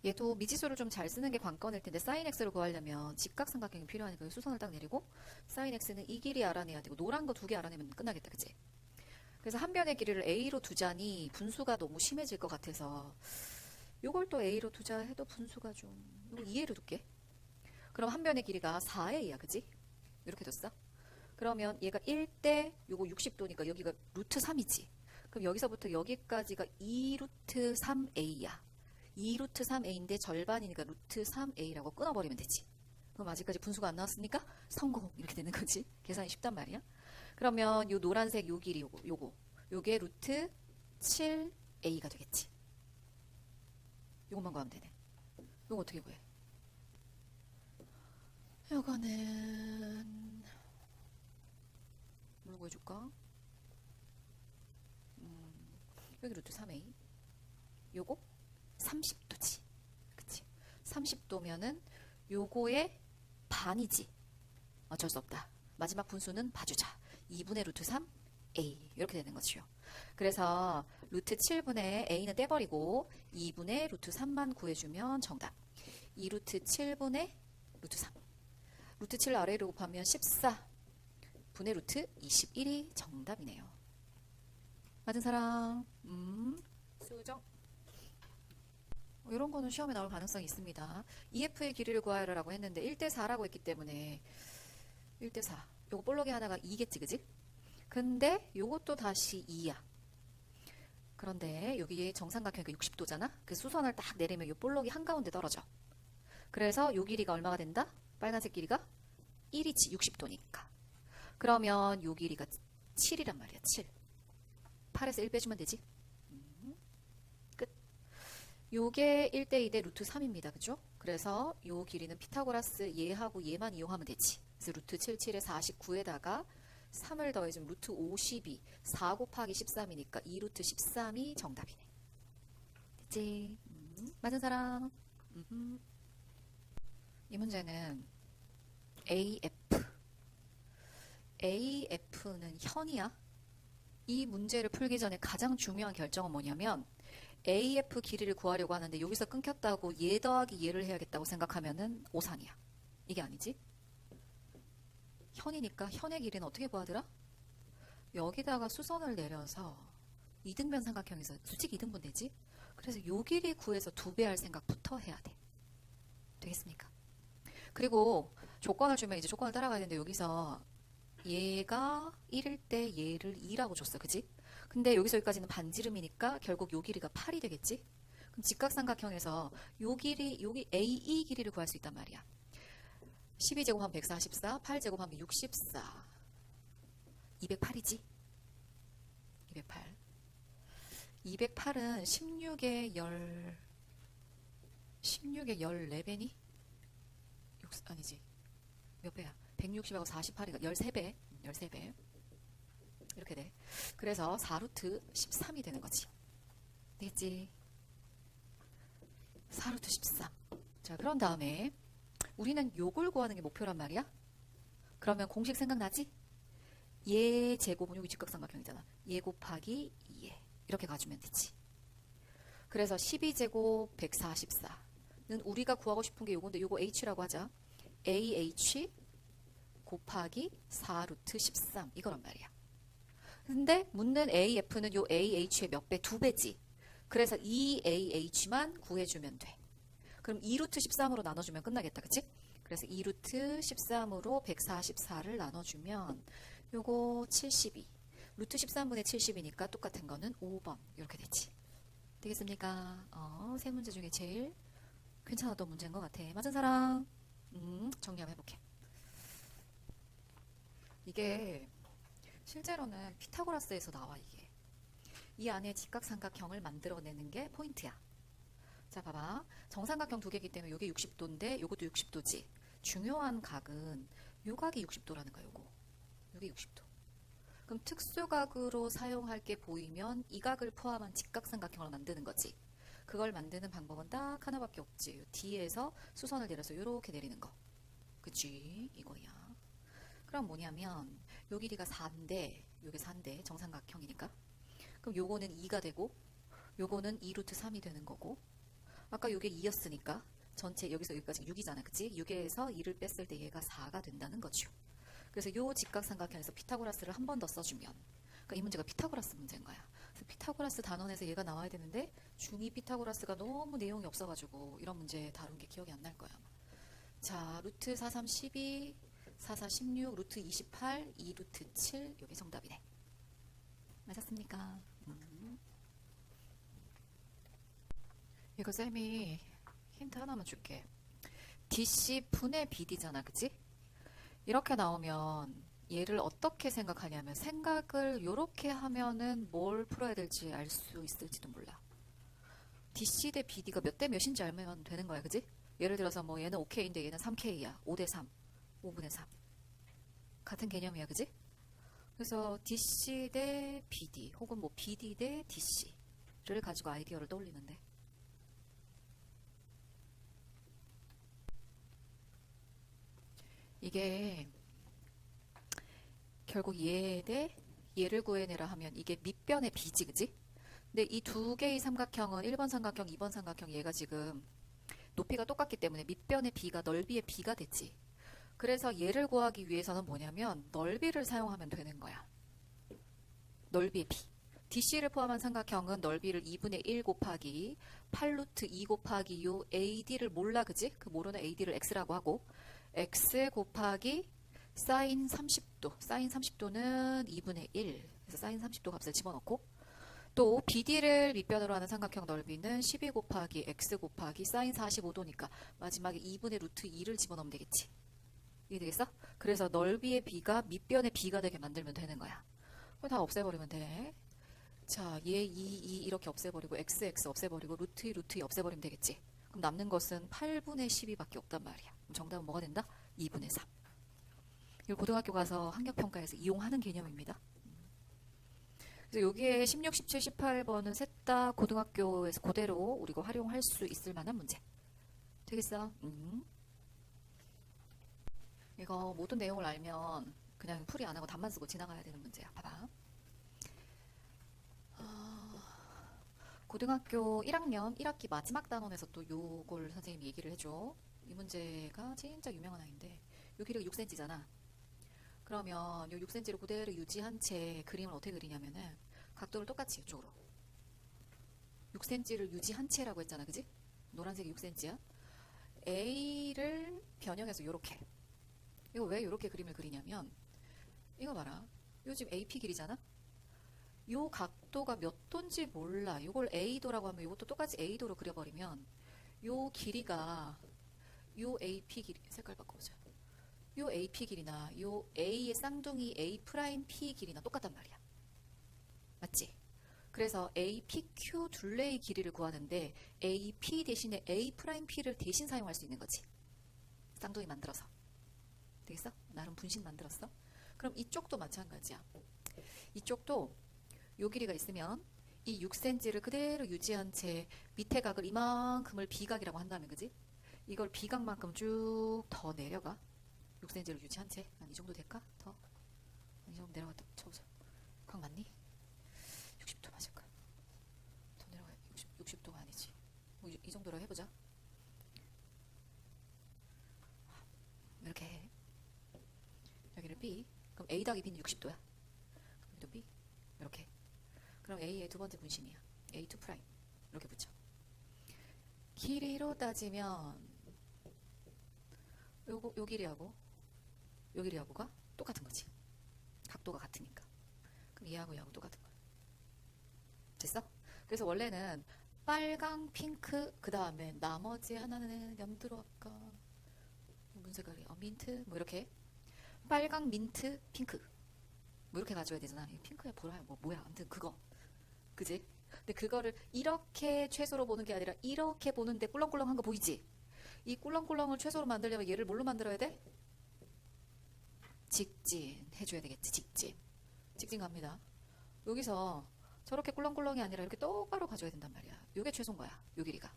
얘도 미지수를 좀 잘 쓰는 게 관건일 텐데 사인 x를 구하려면 직각삼각형이 필요하니까 수선을 딱 내리고 사인 x는 이 길이 알아내야 되고 노란 거 두 개 알아내면 끝나겠다, 그치? 그래서 한 변의 길이를 a로 두자니 분수가 너무 심해질 것 같아서 요걸 또 a로 두자 해도 분수가 좀 요거 2a로 둘게. 그럼 한 변의 길이가 4a야, 그치? 이렇게 뒀어. 그러면 얘가 1대 요거 60도니까 여기가 루트 3이지. 그럼 여기서부터 여기까지가 2 루트 3a야. 2 루트 3a인데 절반이니까 루트 3a라고 끊어버리면 되지. 그럼 아직까지 분수가 안 나왔으니까 성공 이렇게 되는 거지. 계산이 쉽단 말이야. 그러면 요 노란색 요 길이 요게 루트 7a가 되겠지. 요것만 구하면 되네. 요거 어떻게 구해? 요거는 뭘 구해줄까? 여기 루트 3a 요거 30도지. 그치? 30도면은 요거의 반이지. 어쩔 수 없다. 마지막 분수는 봐주자. 2분의 루트 3a 이렇게 되는 거죠. 그래서 루트 7분의 a는 떼버리고 2분의 루트 3만 구해주면 정답. 2 루트 7분의 루트 3. 루트 7 아래로 곱하면 14 분의 루트 21이 정답이네요. 맞은 사람? 수정. 이런 거는 시험에 나올 가능성이 있습니다. EF의 길이를 구하라고 했는데 1대4라고 했기 때문에 1대4. 요거 볼록이 하나가 2겠지, 그지? 근데 요것도 다시 2야. 그런데 여기 정삼각형이 60도잖아? 그 수선을 딱 내리면 요 볼록이 한가운데 떨어져. 그래서 요 길이가 얼마가 된다? 빨간색 길이가 1이지, 60도니까. 그러면 요 길이가 7이란 말이야, 7. 8에서 1 빼주면 되지? 끝. 요게 1대 2대 루트 3입니다. 그죠? 그래서 요 길이는 피타고라스 얘하고 얘만 이용하면 되지. 그래서 루트 77에 49에다가 3을 더해주면 루트 52, 4 곱하기 13이니까 2 루트 13이 정답이네. 됐지? 맞은 사람? 이 문제는 AF. AF는 현이야. 이 문제를 풀기 전에 가장 중요한 결정은 뭐냐면 AF 길이를 구하려고 하는데 여기서 끊겼다고 얘 더하기 얘를 해야겠다고 생각하면은 오산이야. 이게 아니지? 현이니까 현의 길이는 어떻게 구하더라? 여기다가 수선을 내려서 이등변 삼각형에서 솔직히 이등분 되지? 그래서 요 길이 구해서 2배 할 생각부터 해야 돼. 되겠습니까? 그리고 조건을 주면 이제 조건을 따라가야 되는데 여기서 얘가 1일 때 얘를 2라고 줬어. 그지? 근데 여기서 여기까지는 반지름이니까 결국 요 길이가 8이 되겠지? 그럼 직각삼각형에서 요 길이, 여기 AE 길이를 구할 수 있단 말이야. 12제곱하면 144, 8제곱하면 64. 208이지? 208. 208은 16에 14배니? 아니지. 몇 배야? 160하고 48이가 13배. 13배. 이렇게 돼. 그래서 4루트 13이 되는 거지. 되겠지? 4루트 13. 자, 그런 다음에 우리는 요걸 구하는 게 목표란 말이야? 그러면 공식 생각나지? 얘 제곱은 여기 직각삼각형이잖아. 얘 곱하기 2에 이렇게 가주면 되지. 그래서 12제곱 144는 우리가 구하고 싶은 게 요건데 요거 h라고 하자. AH 곱하기 4루트 13 이거란 말이야. 근데 묻는 AF는 요 AH의 몇 배? 2배지. 그래서 이 AH만 구해주면 돼. 그럼 2루트 13으로 나눠주면 끝나겠다. 그치? 그래서 2루트 13으로 144를 나눠주면 요거 72. 루트 13분의 70이니까 똑같은 거는 5번 이렇게 되지. 되겠습니까? 세 문제 중에 제일 괜찮았던 문제인 것 같아. 맞은 사람? 정리 한번 해볼게. 이게 실제로는 피타고라스에서 나와. 이게 이 안에 직각삼각형을 만들어내는 게 포인트야. 자, 봐봐. 정삼각형 두 개이기 때문에 이게 60도인데 이것도 60도지. 중요한 각은 요 각이 60도라는 거야. 요게 60도. 그럼 특수각으로 사용할 게 보이면 이 각을 포함한 직각삼각형을 만드는 거지. 그걸 만드는 방법은 딱 하나밖에 없지. 요 D에서 수선을 내려서 이렇게 내리는 거. 그치? 이거야. 그럼 뭐냐면 요 길이가 4인데 요게 4인데 정삼각형이니까 그럼 요거는 2가 되고 요거는 2루트 3이 되는 거고 아까 요게 2였으니까 전체 여기서 여기까지 6이잖아. 그치? 6에서 2를 뺐을 때 얘가 4가 된다는 거죠. 그래서 요 직각삼각형에서 피타고라스를 한 번 더 써주면, 그러니까 이 문제가 피타고라스 문제인 거야. 그래서 피타고라스 단원에서 얘가 나와야 되는데 중2 피타고라스가 너무 내용이 없어가지고 이런 문제 다룬 게 기억이 안 날 거야. 아마. 자, 루트 43 12, 44 16, 루트 28, 2 루트 7, 요게 정답이네. 맞았습니까? 이거 쌤이 힌트 하나만 줄게. DC 분의 BD잖아, 그치? 이렇게 나오면 얘를 어떻게 생각하냐면, 생각을 요렇게 하면은 뭘 풀어야 될지 알 수 있을지도 몰라. DC 대 BD가 몇 대 몇인지 알면 되는 거야, 그치? 예를 들어서 뭐 얘는 5K인데 얘는 3K야. 5대 3, 5분의 3. 같은 개념이야, 그치? 그래서 DC 대 BD 혹은 뭐 BD 대 DC를 가지고 아이디어를 떠올리는데, 이게 결국 얘 대 얘를 구해내라 하면 이게 밑변의 비지, 그지? 근데 이 두 개의 삼각형은 1번 삼각형, 2번 삼각형 얘가 지금 높이가 똑같기 때문에 밑변의 비가 넓이의 비가 됐지. 그래서 얘를 구하기 위해서는 뭐냐면 넓이를 사용하면 되는 거야. 넓이의 비. DC를 포함한 삼각형은 넓이를 2분의 1 곱하기 8루트 2 곱하기 요 AD를 몰라, 그지? 그 모르는 AD를 X라고 하고, X 곱하기 사인 30도. 사인 30도는 2분의 1. 그래서 사인 30도 값을 집어넣고, 또 BD를 밑변으로 하는 삼각형 넓이는 12 곱하기 X 곱하기 사인 45도니까 마지막에 2분의 루트 2를 집어넣으면 되겠지. 이게 되겠어? 그래서 넓이의 B가 밑변의 B가 되게 만들면 되는 거야. 그걸 다 없애버리면 돼. 자, 얘 2 이렇게 없애버리고 XX 없애버리고 루트 2 루트 2 없애버리면 되겠지. 그럼 남는 것은 8분의 12밖에 없단 말이야. 그럼 정답은 뭐가 된다? 2분의 3. 이걸 고등학교 가서 학력평가에서 이용하는 개념입니다. 그래서 여기에 16, 17, 18번은 셋 다 고등학교에서 그대로 우리가 활용할 수 있을 만한 문제. 되겠어? 이거 모든 내용을 알면 그냥 풀이 안 하고 답만 쓰고 지나가야 되는 문제야. 봐봐. 고등학교 1학년 1학기 마지막 단원에서 또 요걸 선생님이 얘기를 해줘. 이 문제가 진짜 유명한 아이인데, 요 길이가 6cm잖아. 그러면 요 6cm를 그대로 유지한 채 그림을 어떻게 그리냐면은 각도를 똑같이 이쪽으로 6cm를 유지한 채라고 했잖아, 그지? 노란색이 6cm야. A를 변형해서 요렇게, 이거 왜 요렇게 그림을 그리냐면, 이거 봐라, 요 지금 AP 길이잖아. 요 각도가 몇 도인지 몰라. 요걸 A도라고 하면 요것도 똑같이 A도로 그려버리면 요 길이가 요 AP 길이, 색깔 바꿔보자. 요 AP 길이나 요 A의 쌍둥이 A 프라임 P 길이나 똑같단 말이야. 맞지? 그래서 APQ 둘레의 길이를 구하는데 AP 대신에 A 프라임 P를 대신 사용할 수 있는 거지. 쌍둥이 만들어서. 되겠어? 나름 분신 만들었어. 그럼 이쪽도 마찬가지야. 이쪽도 요 길이가 있으면 이 6cm를 그대로 유지한 채 밑에 각을 이만큼을 B각이라고 한다면, 그지? 이걸 B각만큼 쭉 더 내려가. 6cm를 유지한 채. 한 이 정도 될까? 더? 이 정도 내려갔다 쳐보자. 각 맞니? 60도 맞을까? 더 내려가. 60도가 아니지. 뭐 이 정도로 해보자. 이렇게 해. 여기를 B. 그럼 A 더하기 B는 60도야. 여기도 B. 이렇게. 그럼 A의 두 번째 분심이야. A2 프라임. 이렇게 붙여. 길이로 따지면 요 길이하고 요 길이하고가 똑같은 거지. 각도가 같으니까. 그럼 얘하고 얘하고 똑같은 거야. 됐어? 그래서 원래는 빨강, 핑크, 그 다음에 나머지 하나는 염두로 할까? 무슨 색깔이? 민트? 뭐 이렇게. 빨강, 민트, 핑크. 뭐 이렇게 가져야 되잖아. 핑크야, 보라야, 뭐 뭐야. 아무튼 그거. 그지? 근데 그거를 이렇게 최소로 보는 게 아니라 이렇게 보는데 꿀렁꿀렁한 거 보이지? 이 꿀렁꿀렁을 최소로 만들려면 얘를 뭘로 만들어야 돼? 직진 해줘야 되겠지. 직진 갑니다. 여기서 저렇게 꿀렁꿀렁이 아니라 이렇게 똑바로 가져야 된단 말이야. 요게 최소인 거야. 요 길이가.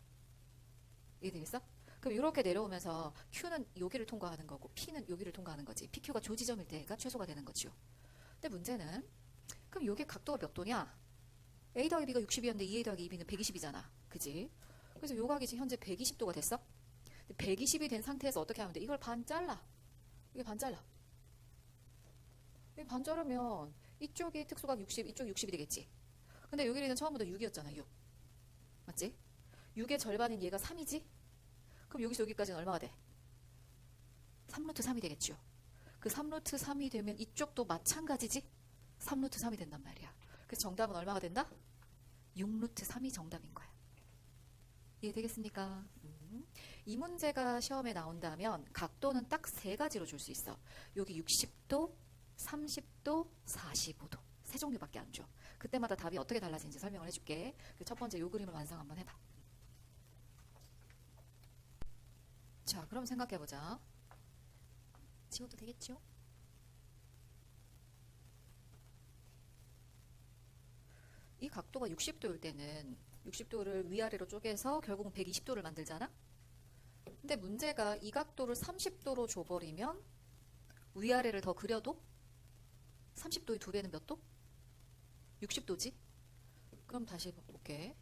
이해되겠어? 그럼 이렇게 내려오면서 Q는 여기를 통과하는 거고 P는 여기를 통과하는 거지. PQ가 조지점일 때가 최소가 되는 거죠. 근데 문제는, 그럼 요게 각도가 몇 도냐? A 더하기 B가 60이었는데 2A 더하기 2B는 120이잖아. 그지? 그래서 요 각이 지금 현재 120도가 됐어. 120이 된 상태에서 어떻게 하면 돼? 이걸 반 잘라. 이게 반 잘라. 이게 반 자르면 이쪽이 특수각 60, 이쪽 60이 되겠지. 근데 여기 길이는 처음부터 6이었잖아. 6. 맞지? 6의 절반인 얘가 3이지? 그럼 여기서 여기까지는 얼마가 돼? 3루트 3이 되겠죠. 그 3루트 3이 되면 이쪽도 마찬가지지? 3루트 3이 된단 말이야. 그래서 정답은 얼마가 된다? 6루트 3이 정답인 거야. 이해되겠습니까? 이 문제가 시험에 나온다면 각도는 딱 세 가지로 줄 수 있어. 여기 60도, 30도, 45도. 세 종류밖에 안 줘. 그때마다 답이 어떻게 달라지는지 설명을 해줄게. 그 첫 번째 요 그림을 완성 한번 해봐. 자, 그럼 생각해보자. 지워도 되겠죠? 이 각도가 60도일 때는 60도를 위아래로 쪼개서 결국은 120도를 만들잖아? 근데 문제가 이 각도를 30도로 줘버리면 위아래를 더 그려도 30도의 2배는 몇 도? 60도지? 그럼 다시 볼게.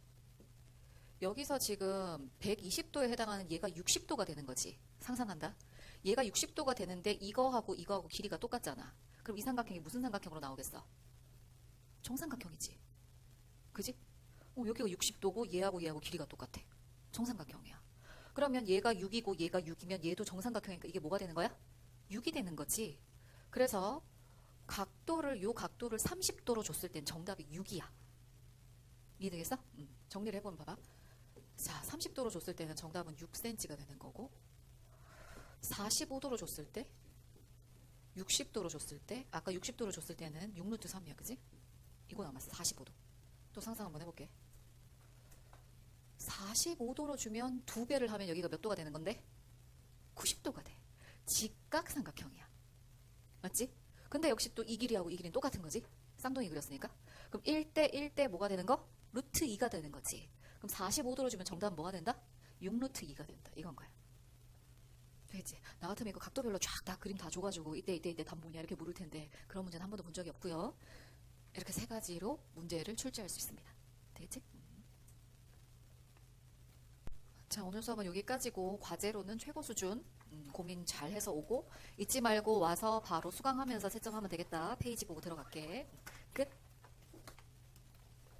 여기서 지금 120도에 해당하는 얘가 60도가 되는 거지. 상상한다. 얘가 60도가 되는데 이거하고 이거하고 길이가 똑같잖아. 그럼 이 삼각형이 무슨 삼각형으로 나오겠어? 정삼각형이지. 그지? 여기가 60도고 얘하고 얘하고 길이가 똑같아. 정삼각형이야. 그러면 얘가 6이고 얘가 6이면 얘도 정삼각형이니까 이게 뭐가 되는 거야? 6이 되는 거지. 그래서 요 각도를 30도로 줬을 땐 정답이 6이야. 이해되겠어? 정리를 해보면 봐봐. 자, 30도로 줬을 때는 정답은 6cm가 되는 거고 45도로 줬을 때 60도로 줬을 때 아까 60도로 줬을 때는 6루트 3이야. 그지? 이거 남았어. 45도. 또 상상 한번 해볼게. 45도로 주면 2배를 하면 여기가 몇 도가 되는 건데? 90도가 돼. 직각삼각형이야. 맞지? 근데 역시 또 이 길이하고 이 길이는 똑같은 거지? 쌍둥이 그렸으니까. 그럼 1대 1대 뭐가 되는 거? 루트 2가 되는 거지. 그럼 45도로 주면 정답은 뭐가 된다? 6루트 2가 된다. 이건 거야. 되겠지? 나 같으면 이거 각도별로 쫙 다 그림 다 줘가지고 이때 답 뭐냐 이렇게 물을 텐데 그런 문제는 한 번도 본 적이 없고요. 이렇게 세 가지로 문제를 출제할 수 있습니다. 되겠지? 자, 오늘 수업은 여기까지고 과제로는 최고 수준 고민 잘 해서 오고 잊지 말고 와서 바로 수강하면서 채점하면 되겠다. 페이지 보고 들어갈게. 끝.